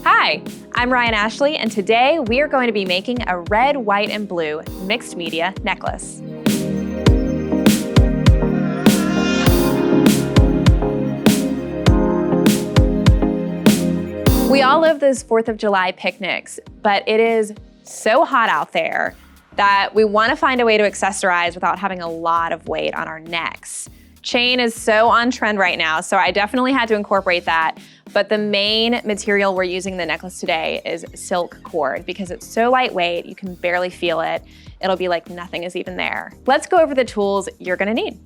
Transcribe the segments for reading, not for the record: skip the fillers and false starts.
Hi, I'm Ryan Ashley, and today we are going to be making a red, white, and blue mixed media necklace. We all love those 4th of July picnics, but it is so hot out there that we want to find a way to accessorize without having a lot of weight on our necks. Chain is so on trend right now, so I definitely had to incorporate that. But the main material we're using in the necklace today is silk cord because it's so lightweight, you can barely feel it. It'll be like nothing is even there. Let's go over the tools you're gonna need.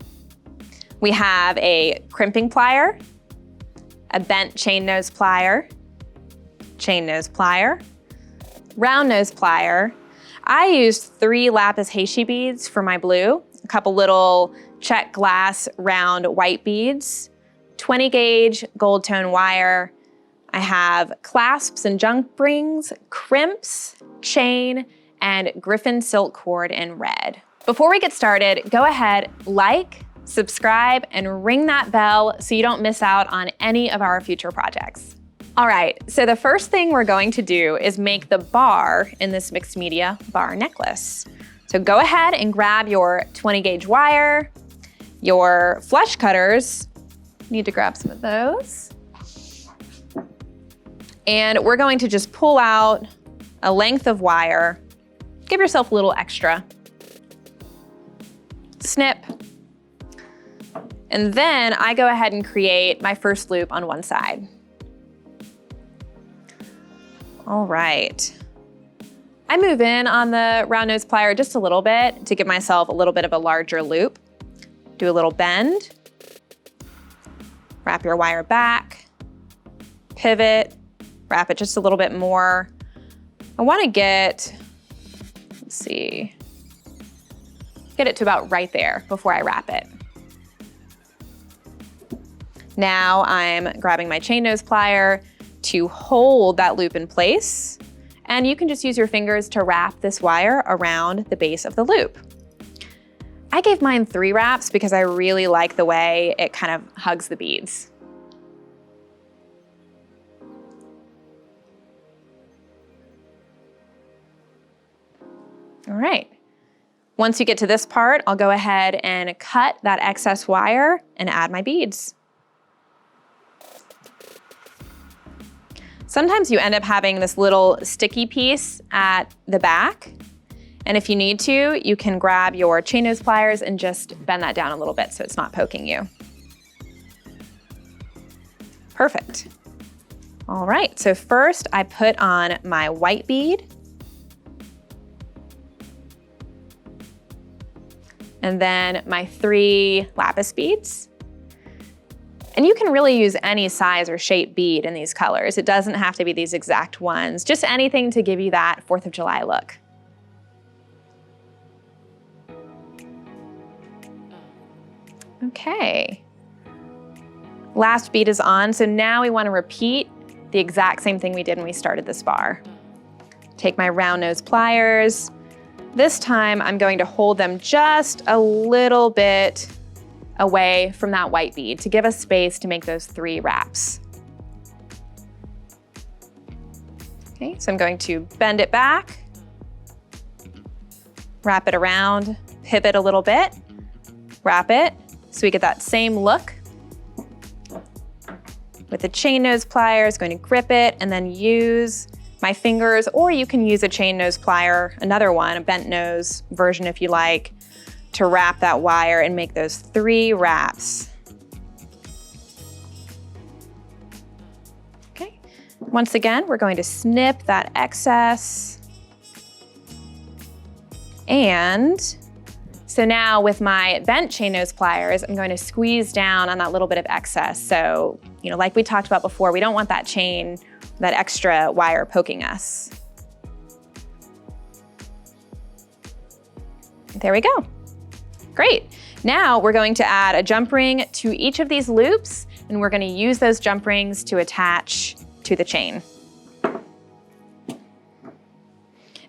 We have a crimping plier, a bent chain nose plier, round nose plier. I used 3 lapis heishi beads for my blue, a couple little check glass round white beads, 20 gauge gold tone wire. I have clasps and jump rings, crimps, chain, and GRIFFIN silk cord in red. Before we get started, go ahead, like, subscribe, and ring that bell so you don't miss out on any of our future projects. All right, so the first thing we're going to do is make the bar in this mixed media bar necklace. So go ahead and grab your 20 gauge wire, your flush cutters, need to grab some of those. And we're going to just pull out a length of wire. Give yourself a little extra. Snip. And then I go ahead and create my first loop on one side. All right. I move in on the round nose plier just a little bit to give myself a little bit of a larger loop. Do a little bend. Wrap your wire back, pivot, wrap it just a little bit more. I want to get, let's see, get it to about right there before I wrap it. Now I'm grabbing my chain nose plier to hold that loop in place, and you can just use your fingers to wrap this wire around the base of the loop. I gave mine 3 wraps because I really like the way it kind of hugs the beads. All right. Once you get to this part, I'll go ahead and cut that excess wire and add my beads. Sometimes you end up having this little sticky piece at the back. And if you need to, you can grab your chain nose pliers and just bend that down a little bit so it's not poking you. Perfect. All right, so first I put on my white bead. And then my 3 lapis beads. And you can really use any size or shape bead in these colors. It doesn't have to be these exact ones, just anything to give you that 4th of July look. Okay. Last bead is on, so now we want to repeat the exact same thing we did when we started this bar. Take my round nose pliers. This time I'm going to hold them just a little bit away from that white bead to give us space to make those 3 wraps. Okay, so I'm going to bend it back, wrap it around, pivot a little bit, wrap it, so we get that same look. With the chain nose pliers, going to grip it and then use my fingers, or you can use a chain nose plier, another one, a bent nose version if you like, to wrap that wire and make those 3 wraps. Okay, once again, we're going to snip that excess. And so now with my bent chain nose pliers, I'm going to squeeze down on that little bit of excess. So, you know, like we talked about before, we don't want that chain, that extra wire poking us. There we go. Great. Now we're going to add a jump ring to each of these loops, and we're going to use those jump rings to attach to the chain.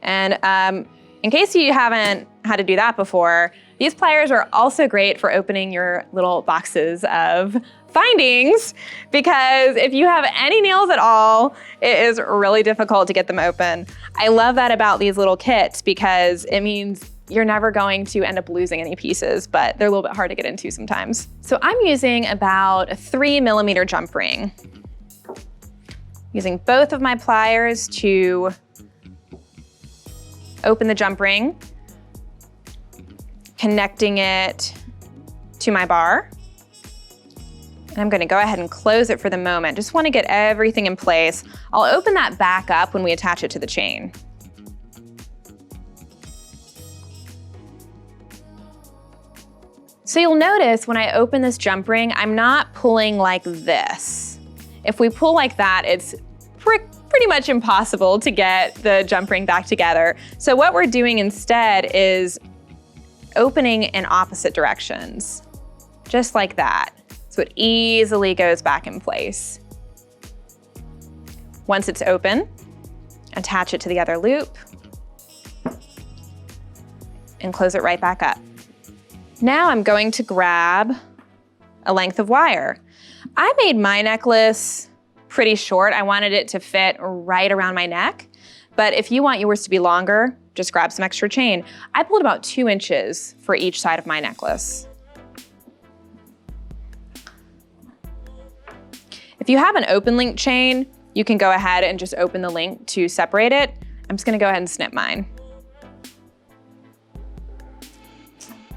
And in case you haven't had to do that before, These pliers are also great for opening your little boxes of findings, because if you have any nails at all, it is really difficult to get them open. I love that about these little kits because it means you're never going to end up losing any pieces, but they're a little bit hard to get into sometimes. So I'm using about a 3mm jump ring. Using both of my pliers to open the jump ring, connecting it to my bar. And I'm gonna go ahead and close it for the moment. Just wanna get everything in place. I'll open that back up when we attach it to the chain. So you'll notice when I open this jump ring, I'm not pulling like this. If we pull like that, it's pretty much impossible to get the jump ring back together. So what we're doing instead is opening in opposite directions, just like that. So it easily goes back in place. Once it's open, attach it to the other loop and close it right back up. Now I'm going to grab a length of wire. I made my necklace pretty short. I wanted it to fit right around my neck, but if you want yours to be longer, just grab some extra chain. I pulled about 2 inches for each side of my necklace. If you have an open link chain, you can go ahead and just open the link to separate it. I'm just gonna go ahead and snip mine.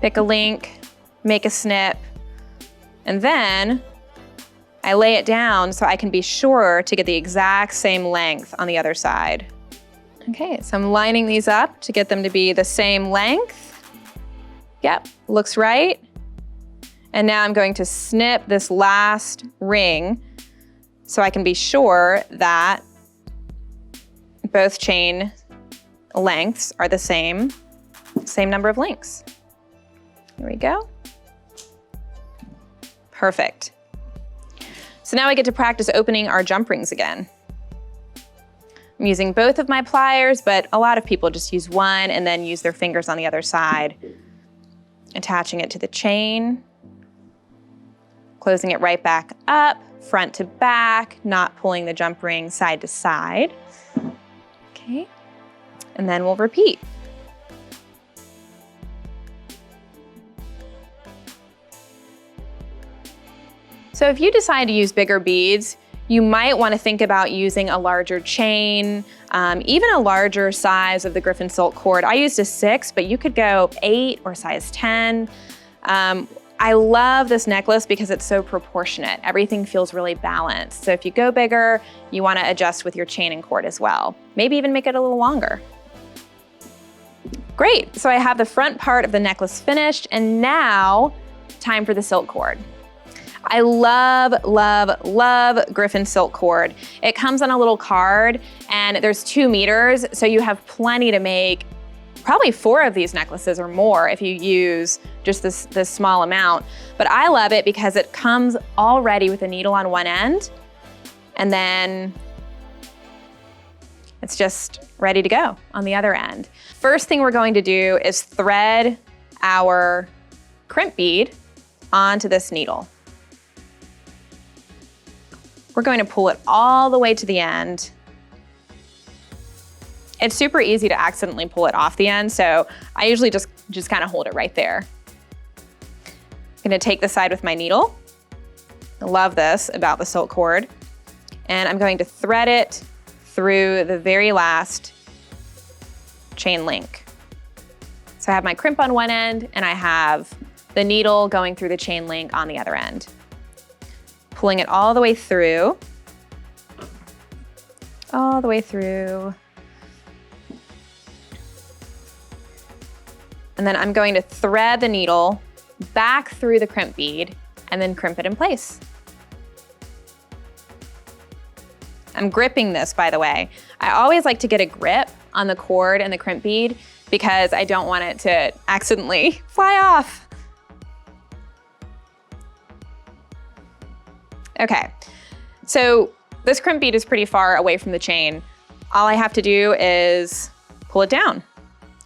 Pick a link, make a snip, and then I lay it down so I can be sure to get the exact same length on the other side. Okay, so I'm lining these up to get them to be the same length. Yep, looks right. And now I'm going to snip this last ring so I can be sure that both chain lengths are the same number of links. Here we go. Perfect. So now I get to practice opening our jump rings again. I'm using both of my pliers, but a lot of people just use one and then use their fingers on the other side. Attaching it to the chain, closing it right back up, front to back, not pulling the jump ring side to side. Okay, and then we'll repeat. So if you decide to use bigger beads, you might want to think about using a larger chain, even a larger size of the Griffin silk cord. I used a 6, but you could go 8 or size 10. I love this necklace because it's so proportionate. Everything feels really balanced. So if you go bigger, you want to adjust with your chain and cord as well. Maybe even make it a little longer. Great, so I have the front part of the necklace finished, and now time for the silk cord. I love, love, love Griffin silk cord. It comes on a little card and there's 2 meters, so you have plenty to make probably 4 of these necklaces or more if you use just this small amount. But I love it because it comes already with a needle on one end, and then it's just ready to go on the other end. First thing we're going to do is thread our crimp bead onto this needle. We're going to pull it all the way to the end. It's super easy to accidentally pull it off the end, so I usually just kind of hold it right there. I'm gonna take the side with my needle. I love this about the silk cord. And I'm going to thread it through the very last chain link. So I have my crimp on one end and I have the needle going through the chain link on the other end. Pulling it all the way through. All the way through. And then I'm going to thread the needle back through the crimp bead and then crimp it in place. I'm gripping this, by the way. I always like to get a grip on the cord and the crimp bead because I don't want it to accidentally fly off. Okay, so this crimp bead is pretty far away from the chain. All I have to do is pull it down.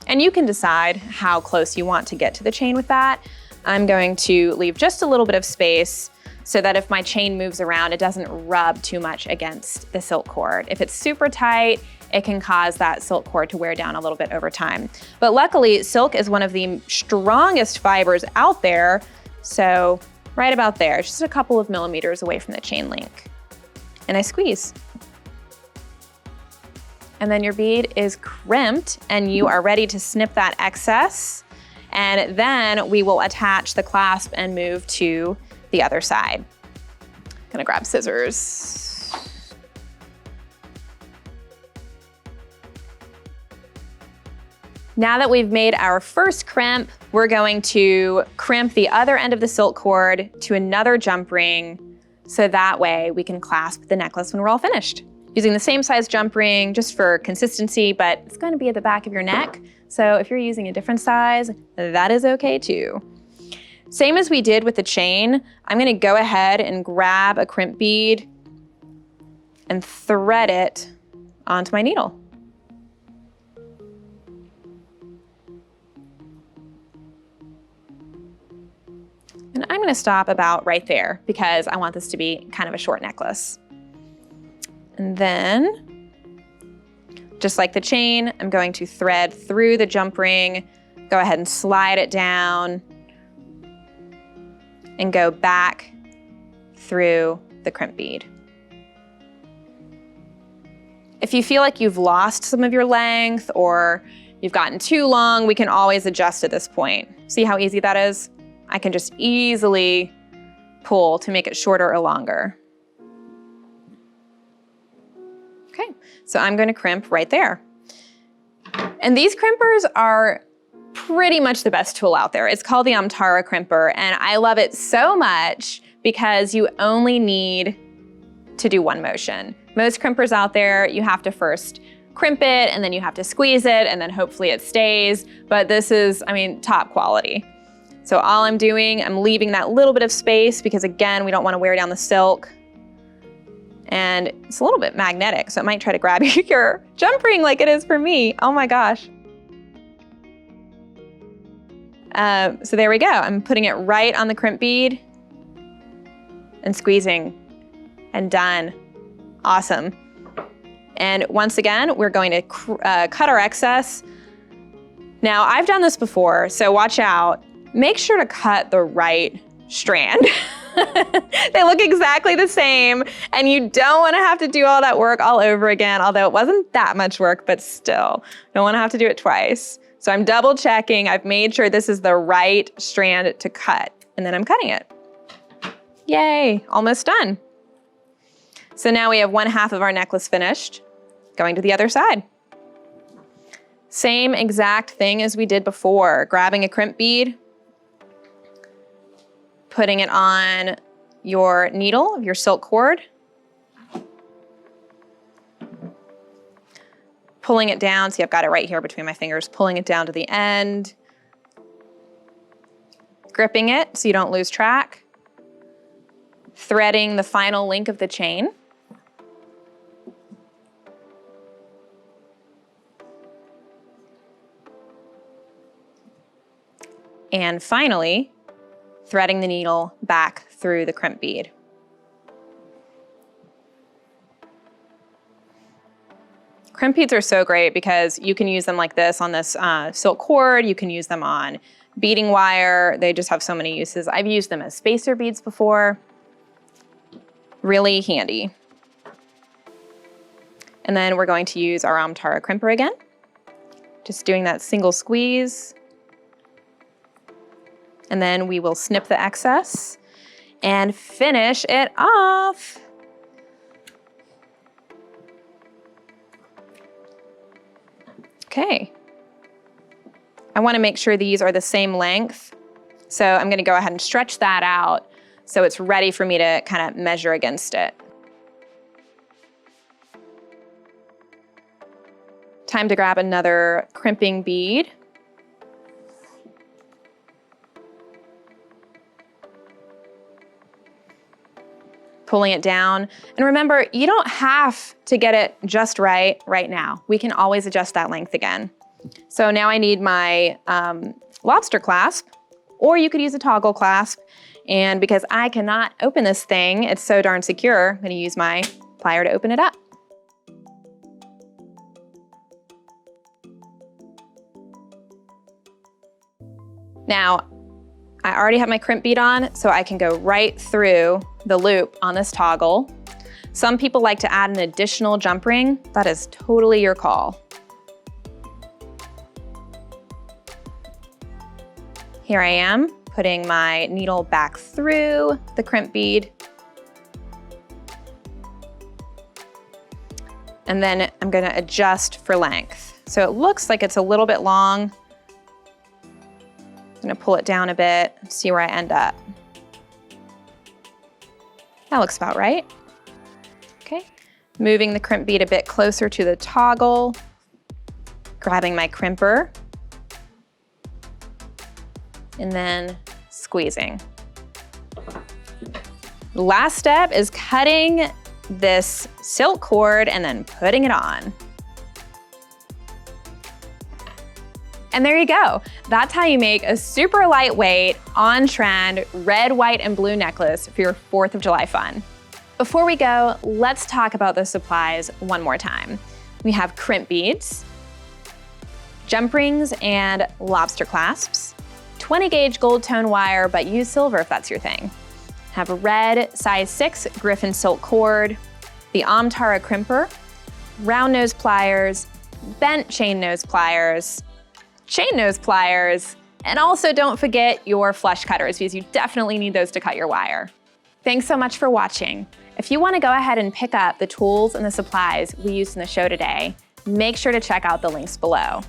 And you can decide how close you want to get to the chain with that. I'm going to leave just a little bit of space so that if my chain moves around, it doesn't rub too much against the silk cord. If it's super tight, it can cause that silk cord to wear down a little bit over time. But luckily, silk is one of the strongest fibers out there, so right about there, just a couple of millimeters away from the chain link. And I squeeze. And then your bead is crimped and you are ready to snip that excess. And then we will attach the clasp and move to the other side. Gonna grab scissors. Now that we've made our first crimp, we're going to crimp the other end of the silk cord to another jump ring, so that way we can clasp the necklace when we're all finished. Using the same size jump ring just for consistency, but it's going to be at the back of your neck. So if you're using a different size, that is okay too. Same as we did with the chain, I'm going to go ahead and grab a crimp bead and thread it onto my needle. And I'm going to stop about right there because I want this to be kind of a short necklace. And then, just like the chain, I'm going to thread through the jump ring, go ahead and slide it down, and go back through the crimp bead. If you feel like you've lost some of your length or you've gotten too long, we can always adjust at this point. See how easy that is? I can just easily pull to make it shorter or longer. Okay, so I'm going to crimp right there. And these crimpers are pretty much the best tool out there. It's called the CRIMPER, and I love it so much because you only need to do one motion. Most crimpers out there, you have to first crimp it, and then you have to squeeze it, and then hopefully it stays. But this is, I mean, top quality. So all I'm doing, I'm leaving that little bit of space because again, we don't want to wear down the silk. And it's a little bit magnetic, so it might try to grab your jump ring like it is for me. Oh my gosh. So there we go. I'm putting it right on the crimp bead and squeezing, and done. Awesome. And once again, we're going to cut our excess. Now, I've done this before, so watch out. Make sure to cut the right strand. They look exactly the same, and you don't want to have to do all that work all over again, although it wasn't that much work, but still, don't want to have to do it twice. So I'm double checking. I've made sure this is the right strand to cut, and then I'm cutting it. Yay, almost done. So now we have 1/2 of our necklace finished. Going to the other side. Same exact thing as we did before, grabbing a crimp bead, putting it on your needle of your silk cord, pulling it down, see I've got it right here between my fingers, pulling it down to the end, gripping it so you don't lose track, threading the final link of the chain, and finally, threading the needle back through the crimp bead. Crimp beads are so great because you can use them like this on this silk cord, you can use them on beading wire, they just have so many uses. I've used them as spacer beads before. Really handy. And then we're going to use our CRIMPER again. Just doing that single squeeze. And then we will snip the excess and finish it off. Okay. I want to make sure these are the same length. So I'm going to go ahead and stretch that out so it's ready for me to kind of measure against it. Time to grab another crimping bead. Pulling it down. And remember, you don't have to get it just right now. We can always adjust that length again. So now I need my lobster clasp, or you could use a toggle clasp. And because I cannot open this thing, it's so darn secure, I'm gonna use my plier to open it up. Now, I already have my crimp bead on, so I can go right through the loop on this toggle. Some people like to add an additional jump ring. That is totally your call. Here I am, putting my needle back through the crimp bead. And then I'm gonna adjust for length. So it looks like it's a little bit long. I'm gonna pull it down a bit, see where I end up. That looks about right. Okay, moving the crimp bead a bit closer to the toggle, grabbing my crimper, and then squeezing. The last step is cutting this silk cord and then putting it on. And there you go. That's how you make a super lightweight, on-trend, red, white, and blue necklace for your 4th of July fun. Before we go, let's talk about the supplies one more time. We have crimp beads, jump rings, and lobster clasps, 20 gauge gold tone wire, but use silver if that's your thing. Have a red size 6 Griffin silk cord, the Amtara crimper, round nose pliers, bent chain nose pliers, and also don't forget your flush cutters because you definitely need those to cut your wire. Thanks so much for watching. If you want to go ahead and pick up the tools and the supplies we used in the show today, make sure to check out the links below.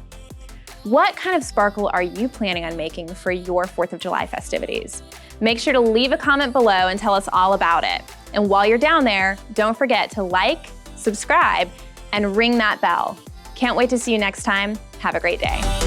What kind of sparkle are you planning on making for your 4th of July festivities? Make sure to leave a comment below and tell us all about it. And while you're down there, don't forget to like, subscribe, and ring that bell. Can't wait to see you next time. Have a great day.